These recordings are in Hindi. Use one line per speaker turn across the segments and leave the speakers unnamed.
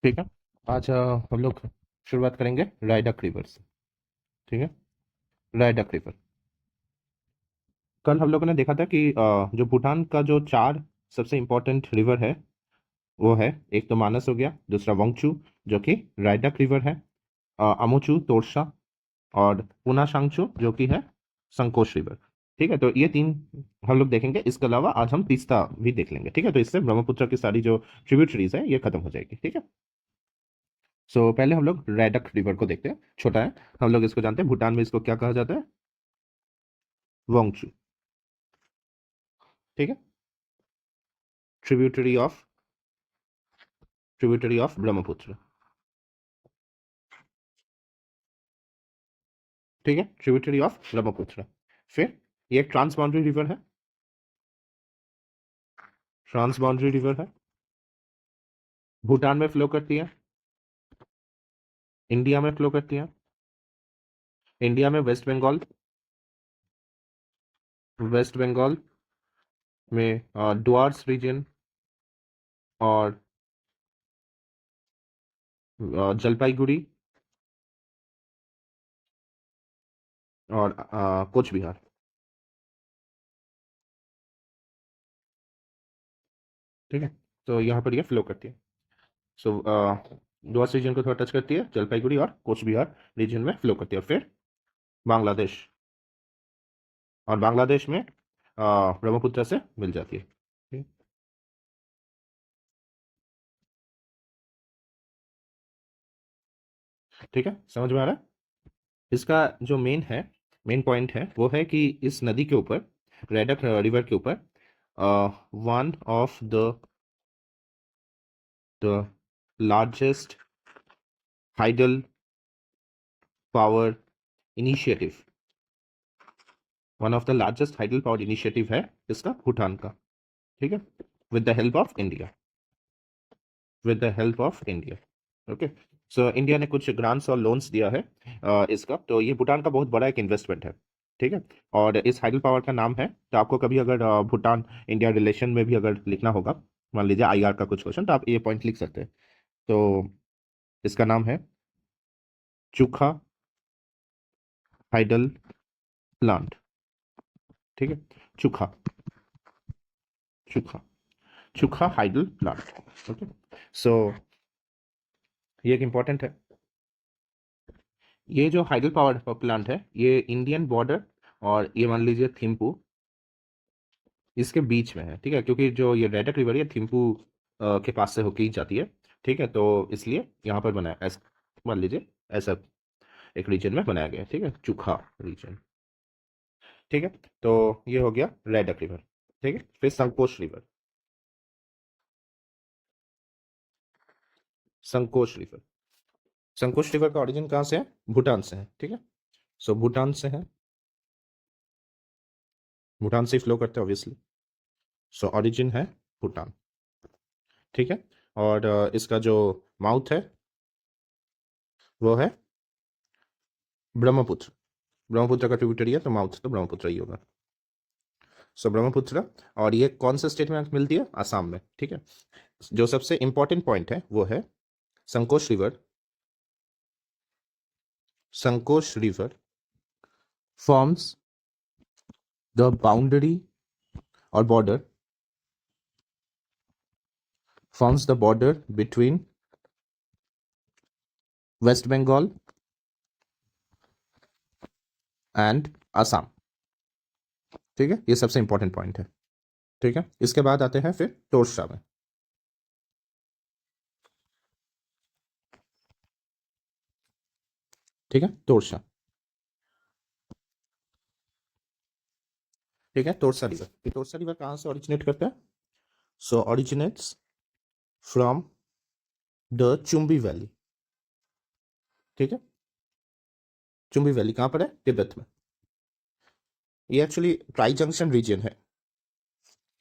ठीक है। आज हम लोग शुरुआत करेंगे रायडक रिवर से। ठीक है। रायडक रिवर। कल हम लोगों ने देखा था कि जो भूटान का जो चार सबसे इम्पोर्टेंट रिवर है वो है, एक तो मानस हो गया, दूसरा वंगचू जो कि रायडक रिवर है, अमोचू तोरशा, और पुना सांगचू जो कि है संकोश रिवर। ठीक है, तो ये तीन हम लोग देखेंगे। इसके अलावा आज हम तीस्ता भी देख लेंगे। ठीक है, तो इससे ब्रह्मपुत्र की सारी जो ट्रिब्यूटरीज है ये खत्म हो जाएगी। ठीक है। सो पहले हम लोग रैडक रिवर को देखते हैं। छोटा है, हम लोग इसको जानते हैं, भूटान में इसको क्या कहा जाता है? वोंगचू। ठीक है। Tributary of Brahmaputra. ठीक है, ट्रिब्यूटरी ऑफ ब्रह्मपुत्र। फिर ये एक ट्रांस बाउंड्री रिवर है। ट्रांस बाउंड्री रिवर है, भूटान में फ्लो करती है, इंडिया में फ्लो करती है। इंडिया में वेस्ट बंगाल में डुआर्स रीजन और जलपाईगुड़ी और कोच बिहार। ठीक है, तो यहाँ पर ये फ्लो करती है। सो डुआर्स रीजन को थोड़ा टच करती है, जलपाईगुड़ी और कोच बिहार रीजन में फ्लो करती है। और फिर बांग्लादेश, और बांग्लादेश में ब्रह्मपुत्र से मिल जाती है। ठीक ठीक है, समझ में आ रहा है? इसका जो मेन पॉइंट है वो है कि इस नदी के ऊपर, रैडक रिवर के ऊपर, one of the largest hydel power initiative है इसका, भूटान का। ठीक है, with the help of India. Okay. So India ने कुछ ग्रांट्स और लोन्स दिया है इसका, तो ये भूटान का बहुत बड़ा एक इन्वेस्टमेंट है। ठीक है। और इस हाइडल पावर का नाम है, तो आपको कभी अगर भूटान इंडिया रिलेशन में भी अगर लिखना होगा, मान लीजिए आईआर का कुछ क्वेश्चन, तो आप ये पॉइंट लिख सकते हैं। तो इसका नाम है चुखा हाइडल प्लांट। ठीक है, चुखा चुखा चुखा हाइडल प्लांट। ओके। सो ये एक इम्पॉर्टेंट है। ये जो हाइडल पावर प्लांट है ये इंडियन बॉर्डर और ये मान लीजिए थिम्पू, इसके बीच में है। ठीक है, क्योंकि जो ये रैडक रिवर है थिम्पू के पास से होके ही जाती है। ठीक है, तो इसलिए यहाँ पर बनाया ऐसा, मान लीजिए ऐसा एक रीजन में बनाया गया है। ठीक है, चुखा रीजन। ठीक है, तो ये हो गया रैडक रिवर। ठीक है, फिर Sankosh river. Sankosh river Sankosh river का ओरिजिन कहाँ से है? भूटान से है। ठीक है, सो भूटान से है, भूटान से फ्लो करते हैं ऑब्वियसली। सो ओरिजिन है भूटान। ठीक है, और इसका जो माउथ है वो है ब्रह्मपुत्र। ब्रह्मपुत्र का ट्रिब्यूटरी है, तो माउथ तो ब्रह्मपुत्र ही होगा। सो ब्रह्मपुत्र। और ये कौन से स्टेट में मिलती है? आसाम में। ठीक है, जो सबसे इंपॉर्टेंट पॉइंट है वो है Sankosh river. Sankosh river forms the boundary और border forms the border between West Bengal and Assam. ठीक है, ये सबसे इंपॉर्टेंट पॉइंट है। ठीक है, इसके बाद आते हैं फिर तोरशा में। ठीक है, तोरशा। ठीक है, तोरशा रिवर। ये तोरशा रिवर कहाँ से ओरिजिनेट करता है? So originates from the Chumbi valley. ठीक है, चुम्बी वैली कहाँ पर है? तिब्बत में। ये एक्चुअली ट्राई जंक्शन रीजन है।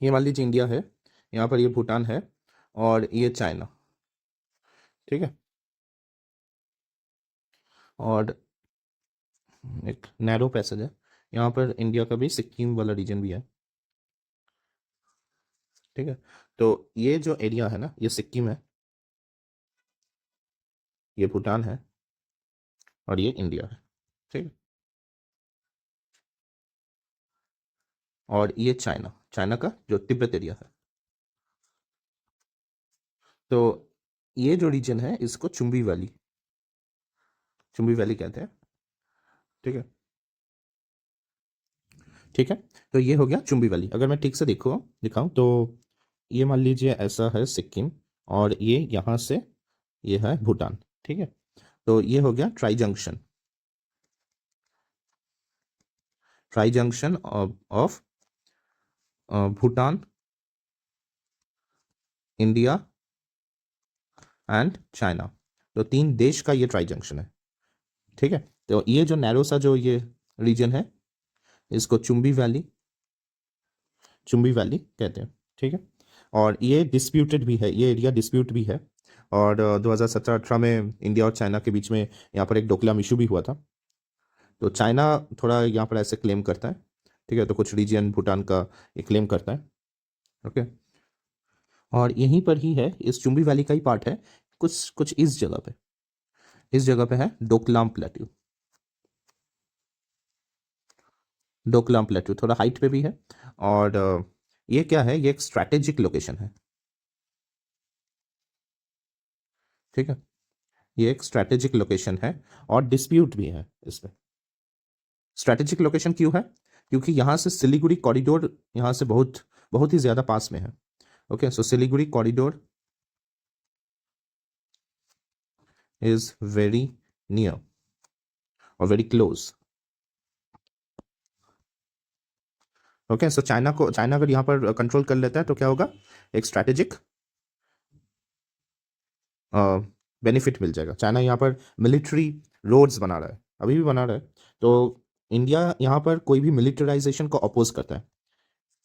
ये मान लीजिए इंडिया है, यहाँ पर ये भूटान है, और ये चाइना। ठीक है, और एक नैरो पैसेज है, यहाँ पर इंडिया का भी सिक्किम वाला रीजन भी है। ठीक है, तो ये जो एरिया है ना, ये सिक्किम है, ये भूटान है और ये इंडिया है, ठीक है। और ये चाइना, चाइना का जो तिब्बत एरिया है। तो ये जो रीजन है इसको चुंबी वैली, चुंबी वैली कहते हैं, ठीक है। ठीक है, तो ये हो गया चुंबी वैली। अगर मैं ठीक से दिखाऊं तो ये मान लीजिए ऐसा है सिक्किम, और ये यहाँ से ये है भूटान, ठीक है। तो ये हो गया tri junction, tri junction of Bhutan, India and China. तो तीन देश का ये ट्राई जंक्शन है, ठीक है। तो ये जो नैरो सा जो ये रीजन है इसको चुंबी वैली कहते हैं, ठीक है। और ये डिस्प्यूटेड भी है, ये एरिया डिस्प्यूट भी है। और 2017-18 में इंडिया और चाइना के बीच में यहाँ पर एक डोकलाम इशू भी हुआ था। तो चाइना थोड़ा यहाँ पर ऐसे क्लेम करता है, ठीक है। तो कुछ रीजन भूटान का ये क्लेम करता है, ओके। और यहीं पर ही है, इस चुंबी वैली का ही पार्ट है, कुछ कुछ इस जगह पे है डोकलाम प्लेट्यू। डोकलाम प्लेट्यू थोड़ा हाइट पे भी है। और ये क्या है, ये एक स्ट्रैटेजिक लोकेशन है, ठीक है। ये एक स्ट्रैटेजिक लोकेशन है और डिस्प्यूट भी है इस पे। स्ट्रैटेजिक लोकेशन क्यों है? क्योंकि यहाँ से सिलीगुड़ी कॉरिडोर यहाँ से बहुत बहुत ही ज़्यादा पास में है, okay. So Siliguri corridor is very near और very close, okay. So China अगर यहाँ पर कंट्रोल कर लेता है तो क्या होगा, एक स्ट्रैटेजिक बेनिफिट मिल जाएगा। चाइना यहाँ पर मिलिट्री रोड्स बना रहा है, अभी भी बना रहा है। तो इंडिया यहाँ पर कोई भी मिलिटराइजेशन को अपोज करता है।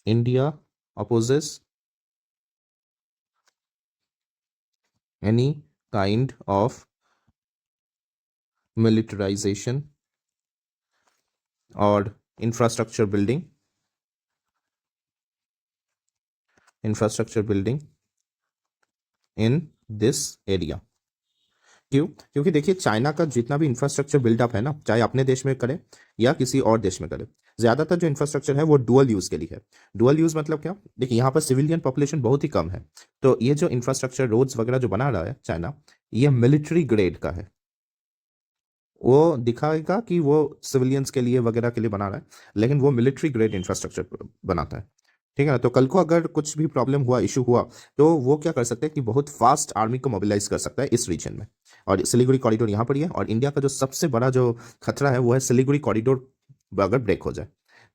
India opposes any kind of militarisation और infrastructure building in this area. क्यों? क्योंकि देखिए चाइना का जितना भी इंफ्रास्ट्रक्चर बिल्डअप है ना, चाहे अपने देश में करे या किसी और देश में करे, ज्यादातर जो इंफ्रास्ट्रक्चर है वो डुअल यूज के लिए है। डुअल यूज मतलब क्या? देखिए यहाँ पर सिविलियन पॉपुलेशन बहुत ही कम है, तो ये जो इंफ्रास्ट्रक्चर रोड्स वगैरह जो बना रहा है चाइना, ये मिलिट्री ग्रेड का है। वो दिखाएगा कि वो सिविलियंस के लिए वगैरह के लिए बना रहा है, लेकिन वो मिलिट्री ग्रेड इंफ्रास्ट्रक्चर बनाता है, ठीक है ना। तो कल को अगर कुछ भी प्रॉब्लम हुआ, इशू हुआ, तो वो क्या कर सकते हैं कि बहुत फास्ट आर्मी को मोबिलाइज कर सकता है इस रीजन में। और सिलीगुड़ी कॉरिडोर यहाँ पर ही है, और इंडिया का जो सबसे बड़ा जो खतरा है वो है सिलीगुड़ी कॉरिडोर अगर ब्रेक हो जाए,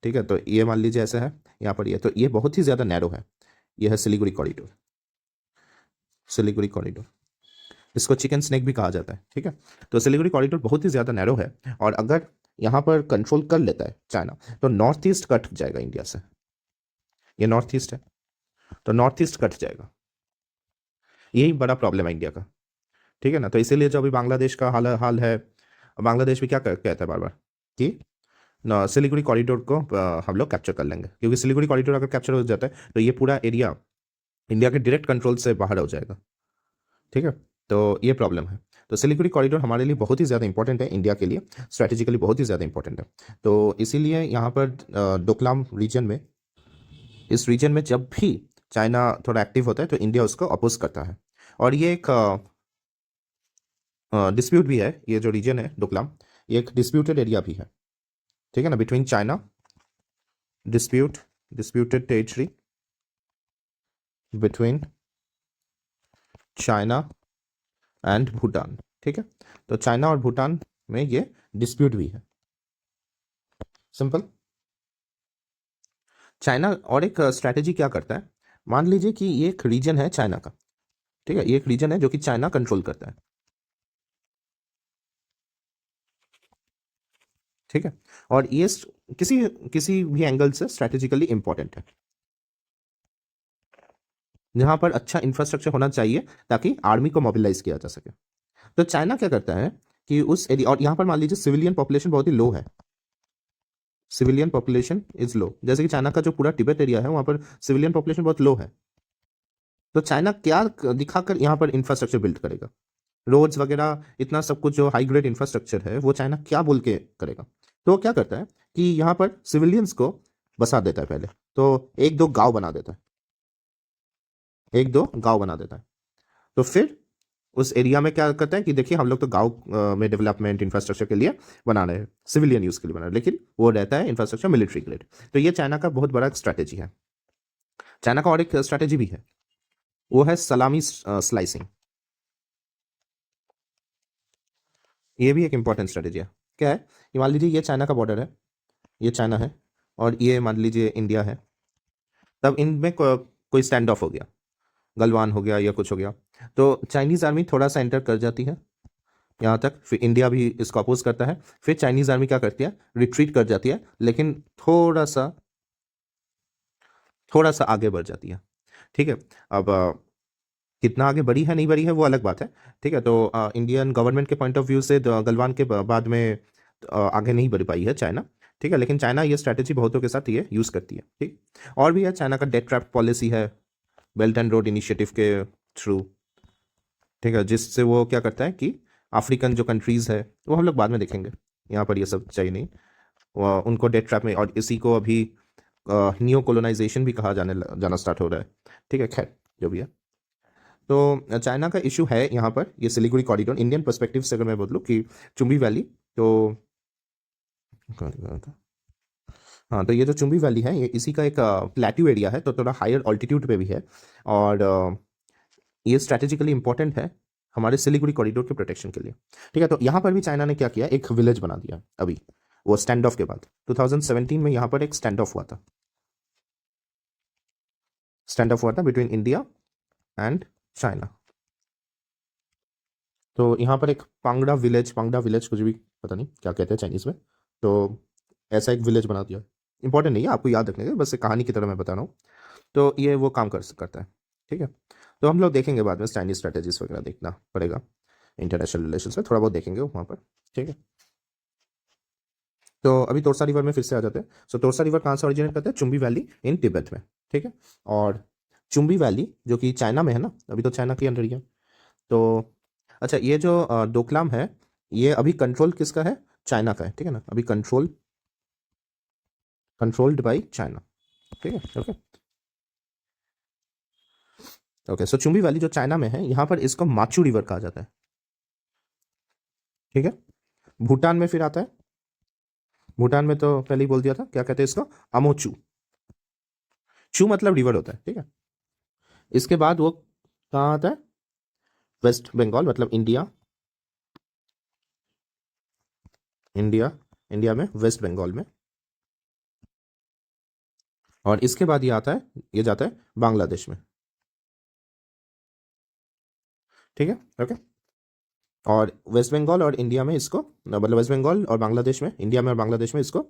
ठीक है। तो ये मान लीजिए ऐसा है, यहाँ पर ये तो ये बहुत ही ज़्यादा नैरो है, ये है सिलीगुड़ी कॉरिडोर, सिलीगुड़ी कॉरिडोर। इसको चिकन स्नेक भी कहा जाता है, ठीक है। तो सिलीगुड़ी कॉरिडोर बहुत ही ज़्यादा नैरो है, और अगर यहाँ पर कंट्रोल कर लेता है चाइना तो नॉर्थ ईस्ट कट जाएगा इंडिया से। ये नॉर्थ ईस्ट है, तो नॉर्थ ईस्ट कट जाएगा, यही बड़ा प्रॉब्लम है इंडिया का, ठीक है ना। तो इसीलिए जो अभी बांग्लादेश का हाल है, बांग्लादेश भी क्या कहता है बार बार कि सिलीगुड़ी कॉरिडोर को हम लोग कैप्चर कर लेंगे, क्योंकि सिलीगुड़ी कॉरिडोर अगर कैप्चर हो जाता है तो ये पूरा एरिया इंडिया के डायरेक्ट कंट्रोल से बाहर हो जाएगा, ठीक है। तो ये प्रॉब्लम है। तो सिलीगुड़ी कॉरिडोर हमारे लिए बहुत ही ज़्यादा इंपॉर्टेंट है, इंडिया के लिए स्ट्रैटेजिकली बहुत ही ज़्यादा इंपॉर्टेंट है। तो इसीलिए यहाँ पर डोकलाम रीजन में, इस रीजन में जब भी चाइना थोड़ा एक्टिव होता है तो इंडिया उसको अपोज करता है। और ये एक डिस्प्यूट भी है, ये जो रीजन है डोकलाम, ये एक डिस्प्यूटेड एरिया भी है, ठीक है ना, between China, disputed territory between China and Bhutan, ठीक है। तो चाइना और भूटान में ये डिस्प्यूट भी है, सिंपल। चाइना और एक स्ट्रैटेजी क्या करता है, मान लीजिए कि ये एक रीजन है चाइना का, ठीक है, ये एक रीजन है जो कि चाइना कंट्रोल करता है, ठीक है। और ये किसी किसी भी एंगल से स्ट्रैटेजिकली इंपॉर्टेंट है, जहां पर अच्छा इंफ्रास्ट्रक्चर होना चाहिए ताकि आर्मी को मोबिलाइज किया जा सके। तो चाइना क्या करता है कि उस एरिया, और यहाँ पर मान लीजिए सिविलियन पॉपुलेशन बहुत ही लो है, सिविलियन पॉपुलेशन इज लो, जैसे कि चाइना का जो पूरा तिब्बत एरिया है वहां पर सिविलियन पॉपुलेशन बहुत लो है। तो चाइना क्या दिखाकर यहाँ पर इंफ्रास्ट्रक्चर बिल्ड करेगा, रोड्स वगैरह इतना सब कुछ जो हाई ग्रेड इंफ्रास्ट्रक्चर है वो चाइना क्या बोल के करेगा। तो वो क्या करता है कि यहाँ पर सिविलियंस को बसा देता है पहले। तो एक दो गांव बना देता है, एक दो गांव बना देता है। तो फिर उस एरिया में क्या करते हैं कि देखिए हम लोग तो गांव में डेवलपमेंट इंफ्रास्ट्रक्चर के लिए बना रहे हैं, सिविलियन यूज के लिए बना रहे हैं, लेकिन वो रहता है इंफ्रास्ट्रक्चर मिलिट्री ग्रेड। तो ये चाइना का बहुत बड़ा स्ट्रैटेजी है। चाइना का और एक स्ट्रैटेजी भी है, वो है सलामी स्लाइसिंग। ये भी एक इंपॉर्टेंट स्ट्रैटेजी है। क्या है, ये मान लीजिए ये चाइना का बॉर्डर है, ये चाइना है, और ये मान लीजिए इंडिया है। तब इनमें कोई स्टैंड ऑफ हो गया, गलवान हो गया या कुछ हो गया, तो चाइनीज आर्मी थोड़ा सा एंटर कर जाती है यहाँ तक, फिर इंडिया भी इसको अपोज करता है, फिर चाइनीज आर्मी क्या करती है, रिट्रीट कर जाती है, लेकिन थोड़ा सा आगे बढ़ जाती है। ठीक है। अब कितना आगे बढ़ी है नहीं बढ़ी है वो अलग बात है। ठीक है। तो इंडियन गवर्नमेंट के पॉइंट ऑफ व्यू से गलवान के बाद में आगे नहीं बढ़ पाई है चाइना। ठीक है। लेकिन चाइना ये स्ट्रैटेजी बहुतों के साथ ये यूज़ करती है। ठीक। और भी है, चाइना का डेट ट्रैप पॉलिसी है, बेल्ट एंड रोड इनिशिएटिव के थ्रू। ठीक है। जिससे वो क्या करता है कि अफ्रीकन जो कंट्रीज़ है, वो हम लोग बाद में देखेंगे, यहाँ पर ये सब चाहिए नहीं, उनको डेट ट्रैप में, और इसी को अभी नियो कोलोनाइजेशन भी कहा जाना स्टार्ट हो रहा है। ठीक है। खैर, जो भी है, तो चाइना का इशू है यहाँ पर ये सिलीगुड़ी कॉरिडोर। इंडियन पर्सपेक्टिव से अगर मैं बोलूँ कि चुंबी वैली, तो हाँ, तो ये जो चुंबी वैली है ये इसी का एक प्लेट्यू एरिया है, तो थोड़ा हायर ऑल्टीट्यूड पे भी है, और ये स्ट्रैटेजिकली इंपॉर्टेंट है हमारे सिलीगुड़ी कॉरिडोर के प्रोटेक्शन के लिए। ठीक है। तो यहाँ पर भी चाइना ने क्या किया, एक विलेज बना दिया अभी, वो स्टैंड ऑफ के बाद 2017 में यहाँ पर एक स्टैंड ऑफ हुआ था, बिटवीन इंडिया एंड चाइना। तो यहाँ पर एक पांगड़ा विलेज कुछ भी पता नहीं क्या कहते हैं चाइनीज में, तो ऐसा एक विलेज बना दिया। इंपॉर्टेंट नहीं है, आपको याद रखने का, बस एक कहानी की तरह मैं बता रहा हूँ। तो ये वो काम करता है। ठीक है। तो हम लोग देखेंगे बाद में, चाइनीज स्ट्रेटेजीज वगैरह देखना पड़ेगा, इंटरनेशनल रिलेशंस में थोड़ा बहुत देखेंगे वहाँ पर। ठीक है। तो अभी तोरसा रिवर में फिर से आ जाते हैं। सो तोरसा रिवर कहाँ से ओरिजिनेट करते हैं, चुंबी वैली इन तिब्बत में। ठीक है। और चुंबी वैली जो कि चाइना में है ना, अभी तो चाइना के अंडर ही है। तो अच्छा, ये जो डोकलाम है, ये अभी कंट्रोल किसका है, चाइना का है। ठीक है ना, अभी कंट्रोल्ड बाय चाइना। ठीक है। ओके। ओके। सो चुंबी वैली जो चाइना में है, यहाँ पर इसको माचू रिवर कहा जाता है। ठीक है। भूटान में फिर आता है, भूटान में तो पहले ही बोल दिया था, क्या कहते हैं इसको, अमोचू। चू मतलब रिवर होता है। ठीक है। इसके बाद वो कहाँ आता है, वेस्ट बंगाल, मतलब इंडिया, इंडिया इंडिया में वेस्ट बंगाल में। और इसके बाद ये आता है, ये जाता है बांग्लादेश में। ठीक है। ओके। और वेस्ट बंगाल और इंडिया में इसको, मतलब वेस्ट बंगाल और बांग्लादेश में, इंडिया में और बांग्लादेश में इसको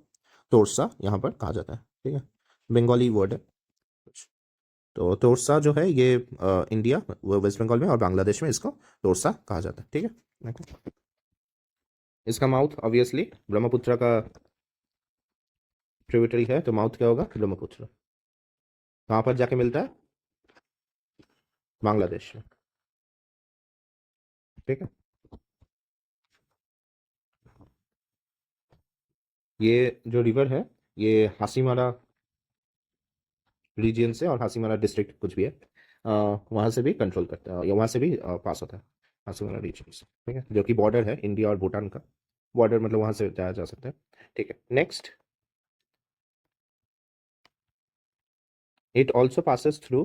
तोरसा यहाँ पर कहा जाता है। ठीक है। बंगाली वर्ड है। तो तोरसा जो है ये इंडिया, वो वेस्ट बंगाल में, और बांग्लादेश में इसको तोरसा कहा जाता है। ठीक है। इसका माउथ ऑब्वियसली ब्रह्मपुत्र का ट्रिब्यूटरी है, तो माउथ क्या होगा, ब्रह्मपुत्र। कहाँ पर जाके मिलता है, बांग्लादेश में। ठीक है। ये जो रिवर है, ये हासीमारा रीजियन से, और हासीमारा डिस्ट्रिक्ट कुछ भी है, वहाँ से भी कंट्रोल करता है, या वहाँ से भी पास होता है, हासीमारा रीजन से। ठीक है। जो कि बॉर्डर है इंडिया और भूटान का, बॉर्डर मतलब वहाँ से जाया जा सकता है। ठीक है। Next, it also passes through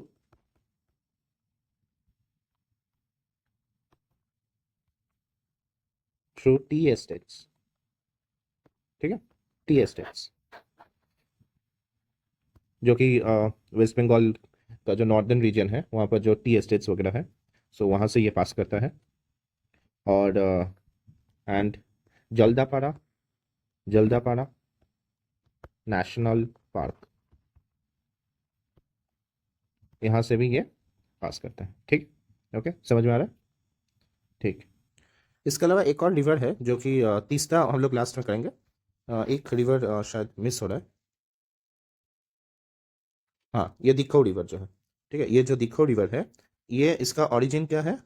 T estates. ठीक है। टी एस्टेट्स जो कि वेस्ट बंगाल का जो नॉर्दर्न रीजन है, वहाँ पर जो टी एस्टेट्स वगैरह है, सो वहाँ से ये पास करता है। और and Jaldapara Jaldapara national park, यहाँ से भी ये पास करता है। ठीक। ओके, समझ में आ रहा है। ठीक। इसके अलावा एक और रिवर है जो कि तीसरा हम लोग लास्ट में करेंगे। एक रिवर शायद मिस हो रहा है। हाँ, ये दिखो रिवर जो है, ठीक है, ये जो दिखो रिवर है, ये इसका ओरिजिन क्या है,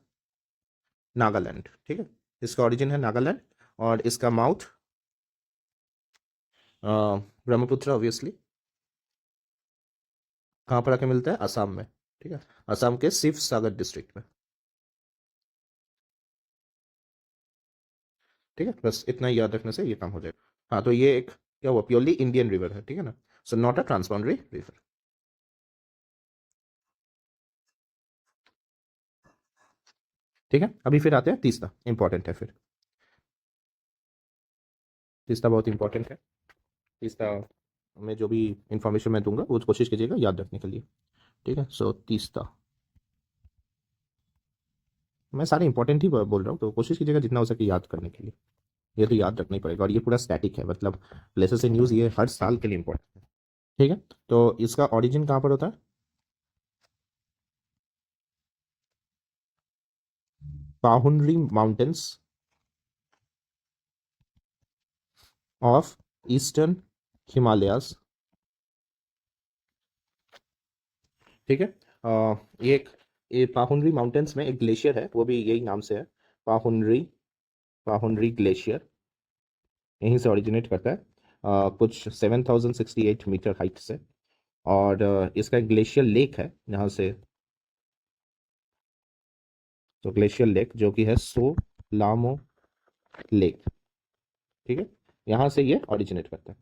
नागालैंड, ठीक है। इसका ओरिजिन है नागालैंड और इसका माउथ ब्रह्मपुत्र ऑब्वियसली कहाँ पर आके मिलता है, असम में, ठीक है, असम के शिव सागर डिस्ट्रिक्ट में, ठीक है। बस इतना ही याद रखने से ये काम हो जाएगा। हाँ, तो ये एक क्या हुआ, प्योरली इंडियन रिवर है, ठीक है ना, सो नॉट अ ट्रांसबाउंडरी रिवर। ठीक है, अभी फिर आते हैं तीसरा, इंपॉर्टेंट है फिर, तीसरा बहुत इंपॉर्टेंट है। तीसरा में जो भी इंफॉर्मेशन मैं दूंगा वो कोशिश कीजिएगा याद रखने के लिए, ठीक है। सो तीसरा, मैं सारे इंपॉर्टेंट ही बोल रहा हूँ, तो कोशिश कीजिएगा जितना हो सके याद करने के लिए। ये तो याद रखना ही पड़ेगा, और ये पूरा स्टैटिक है, मतलब प्लेसेस इन न्यूज़ ये हर साल के लिए इंपॉर्टेंट है, ठीक है। तो इसका ओरिजिन कहाँ पर होता है, पाहुनरी माउंटेन्स ऑफ ईस्टर्न हिमालयाज, ठीक है। ये एक, ये पाहुनरी माउंटेन्स में एक ग्लेशियर है, वो भी यही नाम से है, पाहुनरी, पाहुनरी ग्लेशियर यहीं से ओरिजिनेट करता है, कुछ 7068 मीटर हाइट से। और इसका एक ग्लेशियर लेक है यहाँ से, तो ग्लेशियर लेक जो कि है सोलामो लेक, ठीक है, यहाँ से ये ओरिजिनेट करता है,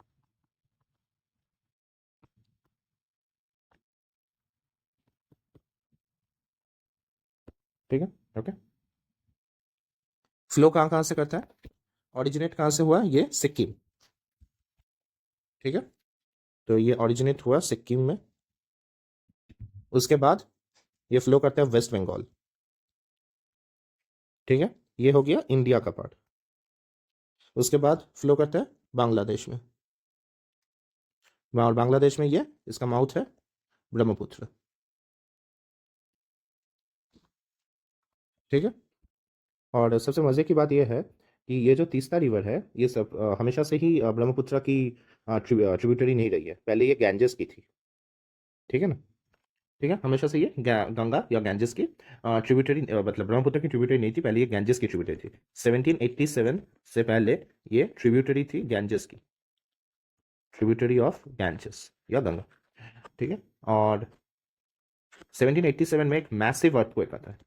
ठीक है। ओके, फ्लो कहाँ कहाँ से करता है, ओरिजिनेट कहाँ से हुआ, ये सिक्किम, ठीक है। तो ये ओरिजिनेट हुआ सिक्किम में, उसके बाद ये फ्लो करता है वेस्ट बंगाल, ठीक है, ये हो गया इंडिया का पार्ट। उसके बाद फ्लो करता है बांग्लादेश में, और बांग्लादेश में ये इसका माउथ है ब्रह्मपुत्र, ठीक है। और सबसे मज़े की बात यह है कि ये जो तीस्ता रिवर है ये सब हमेशा से ही ब्रह्मपुत्र की ट्रिब्यूटरी नहीं रही है, पहले ये गैंजेस की थी, ठीक है ना, ठीक है, हमेशा से ये गंगा या गैंजेस की ट्रिब्यूटरी, मतलब ब्रह्मपुत्र की ट्रिब्यूटरी नहीं थी, पहले ये गैंजेस की ट्रिब्यूटरी थी। 1787 से पहले ये ट्रिब्यूटरी थी गैंजेस की, ट्रिब्यूटरी ऑफ गैंजेस या गंगा, ठीक है। और 1787 में एक मैसिव अर्थक्वेक आता है,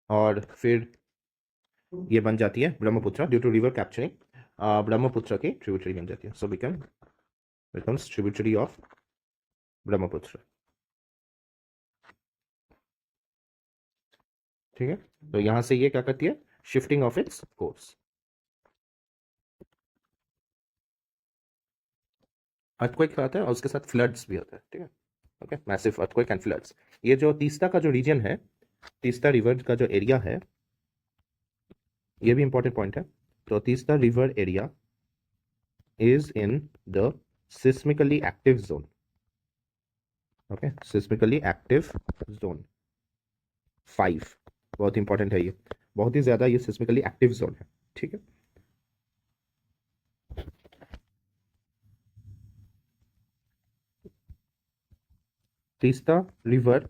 और फिर ये बन जाती है Brahmaputra due to river capturing, Brahmaputra की ट्रिब्यूटरी बन जाती है, so becomes tributary of Brahmaputra, ठीक है। तो यहाँ से ये क्या करती है, shifting of its course. Earthquake आता है और उसके साथ फ्लड्स भी होता है, ठीक है। Okay, massive earthquake and floods. ये जो तीस्ता का जो रीजन है, तीस्ता रिवर का जो एरिया है, ये भी इंपॉर्टेंट पॉइंट है। तो Teesta river area is in the seismically active zone, okay, seismically active zone 5, बहुत इंपॉर्टेंट है ये, बहुत ही ज्यादा ये सिस्मिकली एक्टिव जोन है, ठीक है। Teesta river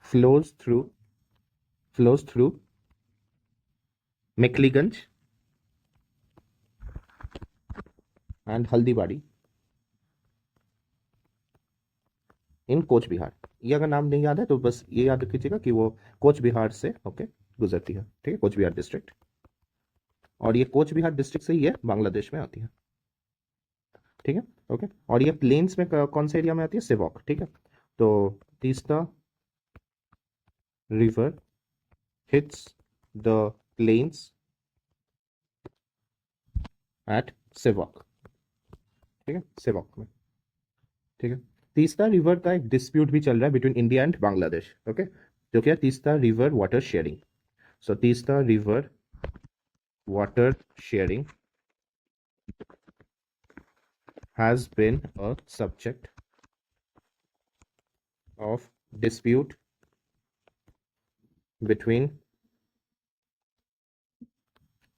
flows through flows through Mekhliganj and Haldibari in Cooch Behar. ये अगर नाम नहीं याद है तो बस ये याद रखिएगा कि वो कोच बिहार से ओके गुजरती है, ठीक है, कोच बिहार डिस्ट्रिक्ट, और ये कोच बिहार डिस्ट्रिक्ट से ही ये बांग्लादेश में आती है, ठीक है। ओके, और ये प्लेन्स में कौन से एरिया में आती है, सेवॉक, ठीक है। तो Teesta river hits the plains at Sevoke, ठीक है, सेवॉक में, ठीक है। तीस्ता रिवर का एक डिस्प्यूट भी चल रहा है between India and Bangladesh, okay, जो क्या Teesta river water sharing, so Teesta river water sharing has been a subject of dispute between,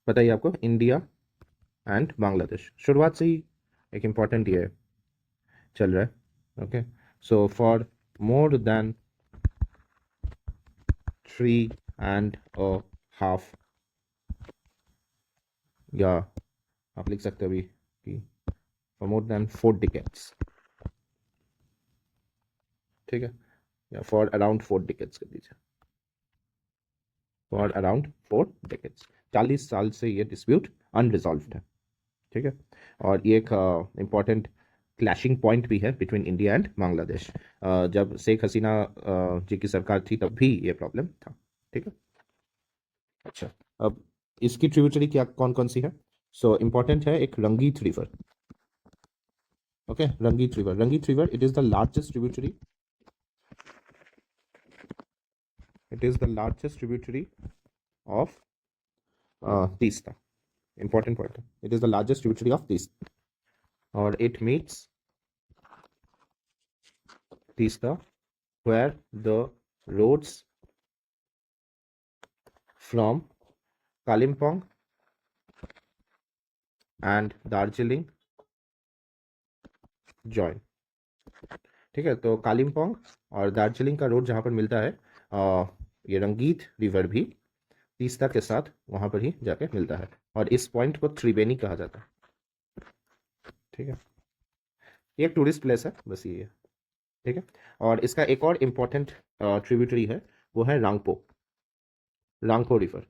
बताइए आपको, इंडिया एंड बांग्लादेश, शुरुआत से ही एक इम्पॉर्टेंट ये चल रहा है, okay. So for more than 3.5, या आप लिख सकते हो अभी कि फॉर मोर देन 4 डिकेड्स, ठीक है, या फॉर अराउंड 4 डिकेड्स कर दीजिए, फॉर अराउंड 4 डिकेड्स, 40 साल से ये डिस्प्यूट अनरिजॉल्व्ड है, ठीक है। और ये एक इम्पॉर्टेंट क्लैशिंग पॉइंट भी है बिटवीन इंडिया एंड बांग्लादेश। जब शेख हसीना जी की सरकार थी तब भी ये प्रॉब्लम था, ठीक है। अच्छा, अब इसकी ट्रिब्यूटरी क्या कौन कौन सी है? सो इम्पॉर्टेंट है एक रंगीत रिवर, ओके, रंगीत रिवर, रंगीत river, it is the largest tributary, it is the largest tributary of Teesta. Important point. It is the largest tributary of Teesta, or it meets Teesta where the roads from Kalimpong and Darjeeling join, ठीक है। तो कालिम्पोंग और दार्जिलिंग का रोड जहाँ पर मिलता है, ये रंगीत रिवर भी तीस्ता के साथ वहाँ पर ही जाके मिलता है, और इस पॉइंट को त्रिवेणी कहा जाता है, ठीक है। ये एक टूरिस्ट प्लेस है, बस ये है, ठीक है। और इसका एक और इम्पोर्टेंट ट्रिब्यूटरी है, वो है रांगपो, रांगपो रिवर,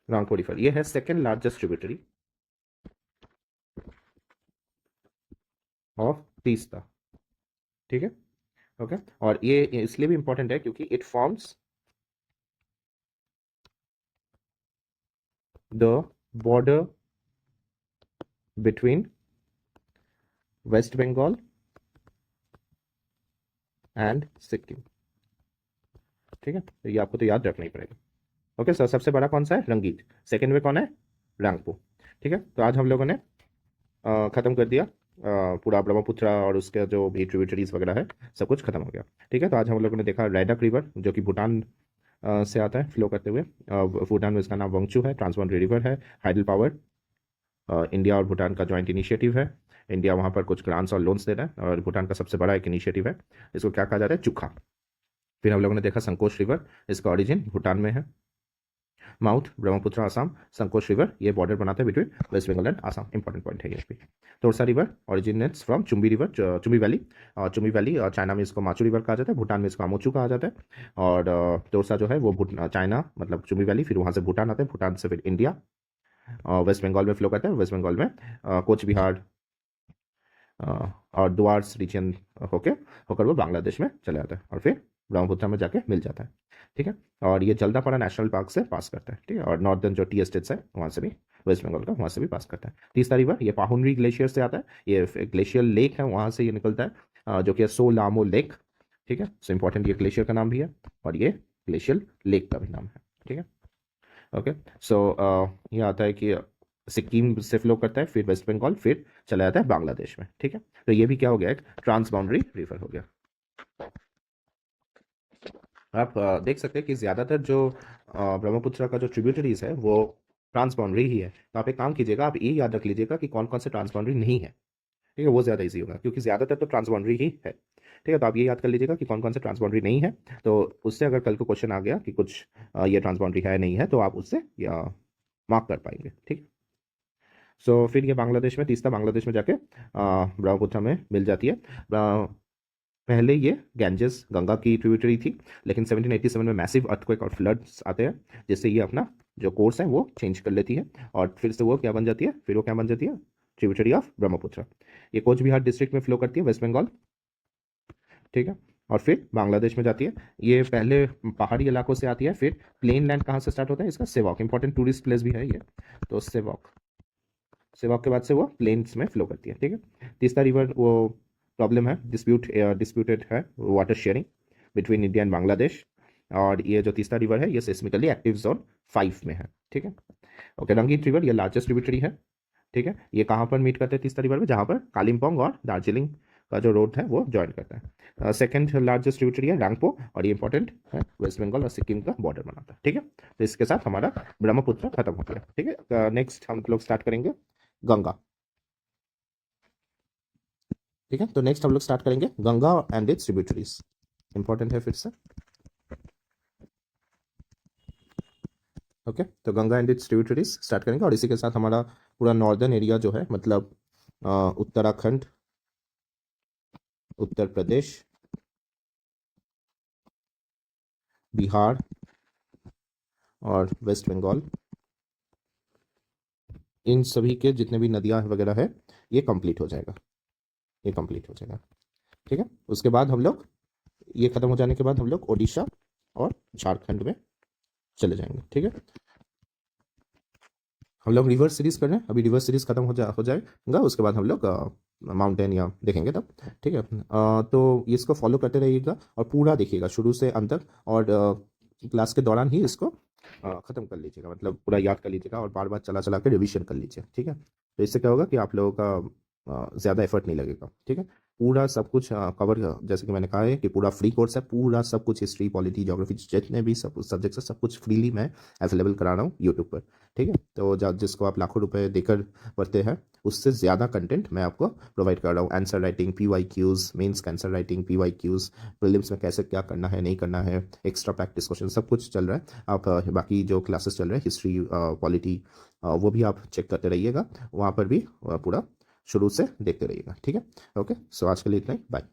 रांगपो रिवर, ये है second largest tributary of Teesta, ठीक है, ओके। और ये इसलिए भी इंपॉर्टेंट है क्योंकि it forms the border between West Bengal and Sikkim, ठीक है। तो ये आपको तो याद रखना ही पड़ेगा, ओके सर। सबसे बड़ा कौन सा है? रंगीत। सेकंड में कौन है? रांगपो, ठीक है। तो आज हम लोगों ने ख़त्म कर दिया पूरा ब्रह्मपुत्र और उसके जो भी ट्रिब्यूटरीज वगैरह है, सब कुछ खत्म हो गया, ठीक है। तो आज हम लोगों ने देखा रैडक रिवर, जो कि भूटान से आता है फ्लो करते हुए, भूटान में इसका नाम वंगचू है, ट्रांसबॉर्डरी रिवर है, हाइडल पावर, इंडिया और भूटान का जॉइंट इनिशिएटिव है। इंडिया वहाँ पर कुछ ग्रांट्स और लोन्स दे रहा है, और भूटान का सबसे बड़ा एक इनिशिएटिव है, इसको क्या कहा जाता है? चुखा। फिर हम लोगों ने देखा संकोच रिवर, इसका ओरिजिन भूटान में है, माउथ ब्रह्मपुत्र आसाम, संकोच रिवर ये बॉर्डर बनाता है between West Bengal and Assam, important point है ये भी। Torsa river originates from Chumbi river, Chumbi valley, और चुम्बी वैली चाइना में इसको माचू रिवर कहा जाता है, भूटान में इसको आमोचू कहा जाता है। और तोरसा जो है वो चाइना मतलब चुम्बी वैली, फिर वहाँ से भूटान आता है, भूटान से फिर इंडिया, वेस्ट बंगाल में फ्लो करता है, वेस्ट बंगाल में कोच बिहार और द्वार्स रीजन होके होकर वो बांग्लादेश में चला जाता है, और फिर ब्रह्मपुत्र में जाके मिल जाता है, ठीक है। और ये जल्दापाड़ा नेशनल पार्क से पास करता है, ठीक है। और नॉर्दर्न जो टी एस्टेट्स है वहाँ से भी, वेस्ट बंगाल का, वहाँ से भी पास करता है। तीसरा रिवर ये पाहुनरी ग्लेशियर से आता है, ये ग्लेशियर लेक है, वहाँ से ये निकलता है, जो कि सोलामो लेक, ठीक है। सो इंपॉर्टेंट, ये ग्लेशियर का नाम भी है और ये ग्लेशियर लेक का भी नाम है, ठीक है, ओके। सो ये आता है कि सिक्किम से फ्लो करता है, फिर वेस्ट बंगाल, फिर चला जाता है बांग्लादेश में, ठीक है। तो ये भी क्या हो गया? एक ट्रांस बाउंड्री रिवर हो गया। आप देख सकते हैं कि ज़्यादातर जो ब्रह्मपुत्र का जो ट्रिब्यूटरीज है वो ट्रांस बाउंड्री ही है। तो आप एक काम कीजिएगा, आप ये याद रख लीजिएगा कि कौन कौन से ट्रांस बाउंड्री नहीं है, ठीक है, वो ज़्यादा इजी होगा, क्योंकि ज़्यादातर तो ट्रांस बाउंड्री ही है, ठीक है। तो आप ये याद कर लीजिएगा कि कौन कौन से ट्रांस बाउंड्री नहीं है, तो उससे अगर कल को क्वेश्चन आ गया कि कुछ ये ट्रांस बाउंड्री है नहीं है, तो आप उससे या मार्क कर पाएंगे, ठीक। सो फिर ये बांग्लादेश में, तीसरा बांग्लादेश में जाके ब्रह्मपुत्र में मिल जाती है। पहले ये गैंजेस गंगा की ट्रिब्यूटरी थी, लेकिन 1787 में मैसिव अर्थक्वेक और फ्लड्स आते हैं, जिससे ये अपना जो कोर्स है वो चेंज कर लेती है, और फिर से वो क्या बन जाती है? फिर वो क्या बन जाती है? Tributary of Brahmaputra. ये कोच बिहार डिस्ट्रिक्ट में फ्लो करती है, वेस्ट बंगाल, ठीक है। और फिर बांग्लादेश में जाती है। ये पहले पहाड़ी इलाकों से आती है, फिर प्लेन लैंड कहाँ से स्टार्ट होता है? इसका सेवॉक, इंपॉर्टेंट टूरिस्ट प्लेस भी है ये, तो सेवॉक, सेवॉक के बाद से वो प्लेन्स में फ्लो करती है, ठीक है। तीसरा रिवर वो प्रॉब्लम है, डिस्प्यूटेड है water sharing between India and Bangladesh, और ये जो तीसरा रिवर है ये सिस्मिकली एक्टिव जोन 5 में है, ठीक है, ओके। रंगीत रिवर ये लार्जेस्ट ट्रिब्यूटरी है, ठीक है। ये कहाँ पर मीट करते हैं तीसरा रिवर में? जहाँ पर कालिम्पोंग और दार्जिलिंग का जो रोड है वो ज्वाइन करता है। सेकंड लार्जेस्ट ट्रिब्यूटरी है रांगपो, और ये इंपॉर्टेंट है, वेस्ट बंगाल और सिक्किम का बॉर्डर बनाता है, ठीक है। तो इसके साथ हमारा ब्रह्मपुत्र खत्म हो गया, ठीक है। नेक्स्ट हम लोग स्टार्ट करेंगे गंगा, ठीक है। तो नेक्स्ट हम लोग स्टार्ट करेंगे Ganga and it's tributaries, important है फिर से। ओके, तो Ganga and it's tributaries start करेंगे, और इसी के साथ हमारा पूरा नॉर्दर्न एरिया जो है, मतलब उत्तराखंड, उत्तर प्रदेश, बिहार और वेस्ट बंगाल, इन सभी के जितने भी नदियाँ वगैरह है, ये कंप्लीट हो जाएगा, ये कंप्लीट हो जाएगा। ठीक है, उसके बाद हम लोग, ये खत्म हो जाने के बाद हम लोग ओडिशा और झारखंड में चले जाएंगे। ठीक है, हम लोग रिवर्स सीरीज कर रहे हैं, अभी रिवर्स सीरीज खत्म हो जाएगा, उसके बाद हम लोग माउंटेन या देखेंगे तब। ठीक है, तो इसको फॉलो करते रहिएगा और पूरा देखिएगा शुरू से अंत तक, और क्लास के दौरान ही इसको ख़त्म कर लीजिएगा, मतलब पूरा याद कर लीजिएगा और बार बार चला चला के रिवीजन कर लीजिए। ठीक है, तो इससे क्या होगा कि आप लोगों का ज़्यादा एफर्ट नहीं लगेगा। ठीक है, पूरा सब कुछ कवर, जैसे कि मैंने कहा है कि पूरा फ्री कोर्स है, पूरा सब कुछ हिस्ट्री, पॉलिटी, ज्योग्राफी, जितने भी सब सब्जेक्ट्स है, सब कुछ फ्रीली मैं अवेलेबल करा रहा हूँ यूट्यूब पर। ठीक है, तो जिसको आप लाखों रुपए देकर पढ़ते हैं, उससे ज़्यादा कंटेंट मैं आपको प्रोवाइड कर रहा हूँ। आंसर राइटिंग, PYQs, मेंस का आंसर राइटिंग, PYQs, प्रीलिम्स में कैसे क्या करना है नहीं करना है, एक्स्ट्रा प्रैक्टिस क्वेश्चन, सब कुछ चल रहा है। आप बाकी जो क्लासेस चल रहे हैं हिस्ट्री, पॉलिटी, वो भी आप चेक करते रहिएगा, वहाँ पर भी पूरा शुरू से देखते रहिएगा। ठीक है, ओके, सो आज के लिए इतना ही, बाय।